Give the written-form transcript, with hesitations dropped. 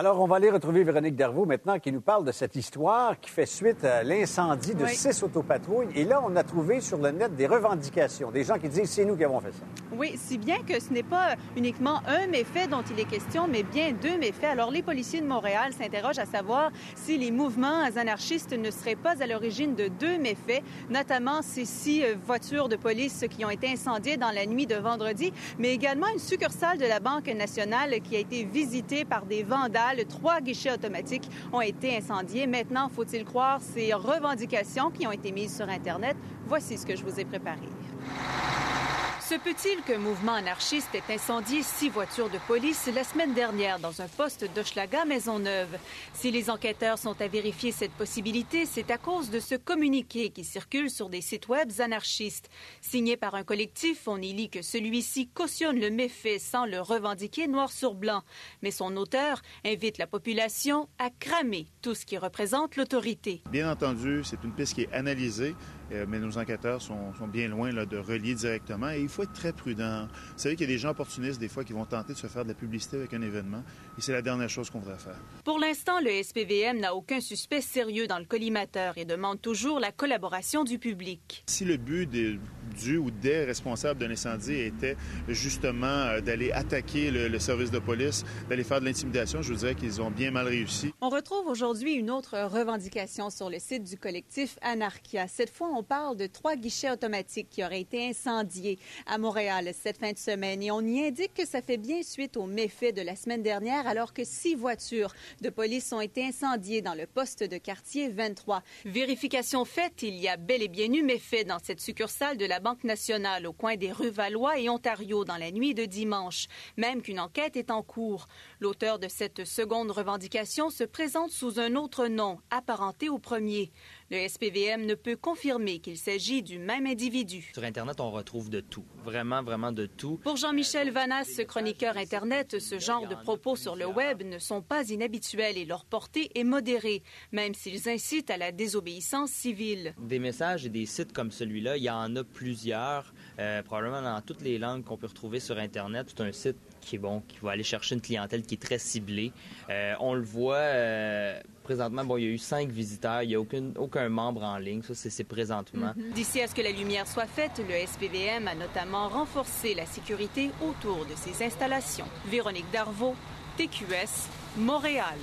Alors, on va aller retrouver Véronique Darvaux maintenant qui nous parle de cette histoire qui fait suite à l'incendie de 6 autopatrouilles. Et là, on a trouvé sur le net des revendications, des gens qui disent « c'est nous qui avons fait ça ». Oui, si bien que ce n'est pas uniquement un méfait dont il est question, mais bien 2 méfaits. Alors, les policiers de Montréal s'interrogent à savoir si les mouvements anarchistes ne seraient pas à l'origine de 2 méfaits, notamment ces 6 voitures de police qui ont été incendiées dans la nuit de vendredi, mais également une succursale de la Banque nationale qui a été visitée par des vandales. 3 guichets automatiques ont été incendiés. Maintenant, faut-il croire ces revendications qui ont été mises sur Internet? Voici ce que je vous ai préparé. Se peut-il qu'un mouvement anarchiste ait incendié 6 voitures de police la semaine dernière dans un poste d'Hochelaga-Maisonneuve? Si les enquêteurs sont à vérifier cette possibilité, c'est à cause de ce communiqué qui circule sur des sites web anarchistes. Signé par un collectif, on y lit que celui-ci cautionne le méfait sans le revendiquer noir sur blanc. Mais son auteur invite la population à cramer tout ce qui représente l'autorité. Bien entendu, c'est une piste qui est analysée, mais nos enquêteurs sont bien loin là, de relier directement. Et il faut être très prudent. Vous savez qu'il y a des gens opportunistes, des fois, qui vont tenter de se faire de la publicité avec un événement. Et c'est la dernière chose qu'on voudrait faire. Pour l'instant, le SPVM n'a aucun suspect sérieux dans le collimateur et demande toujours la collaboration du public. Si le but du ou des responsables d'un incendie était justement d'aller attaquer le service de police, d'aller faire de l'intimidation, je vous dirais qu'ils ont bien mal réussi. On retrouve aujourd'hui une autre revendication sur le site du collectif Anarchia. Cette fois, on parle de 3 guichets automatiques qui auraient été incendiés à Montréal cette fin de semaine. Et on y indique que ça fait bien suite aux méfaits de la semaine dernière, alors que 6 voitures de police ont été incendiées dans le poste de quartier 23. Vérification faite, il y a bel et bien eu méfait dans cette succursale de la Banque nationale au coin des rues Valois et Ontario dans la nuit de dimanche, même qu'une enquête est en cours. L'auteur de cette seconde revendication se présente sous un autre nom, apparenté au premier. Le SPVM ne peut confirmer qu'il s'agit du même individu. Sur Internet, on retrouve de tout. Vraiment, vraiment de tout. Pour Jean-Michel Vanas, chroniqueur Internet, ce genre de propos sur le web ne sont pas inhabituels et leur portée est modérée, même s'ils incitent à la désobéissance civile. Des messages et des sites comme celui-là, il y en a plusieurs, probablement dans toutes les langues qu'on peut retrouver sur Internet. C'est un site qui est bon, qui va aller chercher une clientèle qui est très ciblée. On le voit présentement, il y a eu 5 visiteurs, il n'y a aucun membre en ligne, ça c'est présentement. D'ici à ce que la lumière soit faite, le SPVM a notamment renforcé la sécurité autour de ses installations. Véronique Darvaux, TQS, Montréal.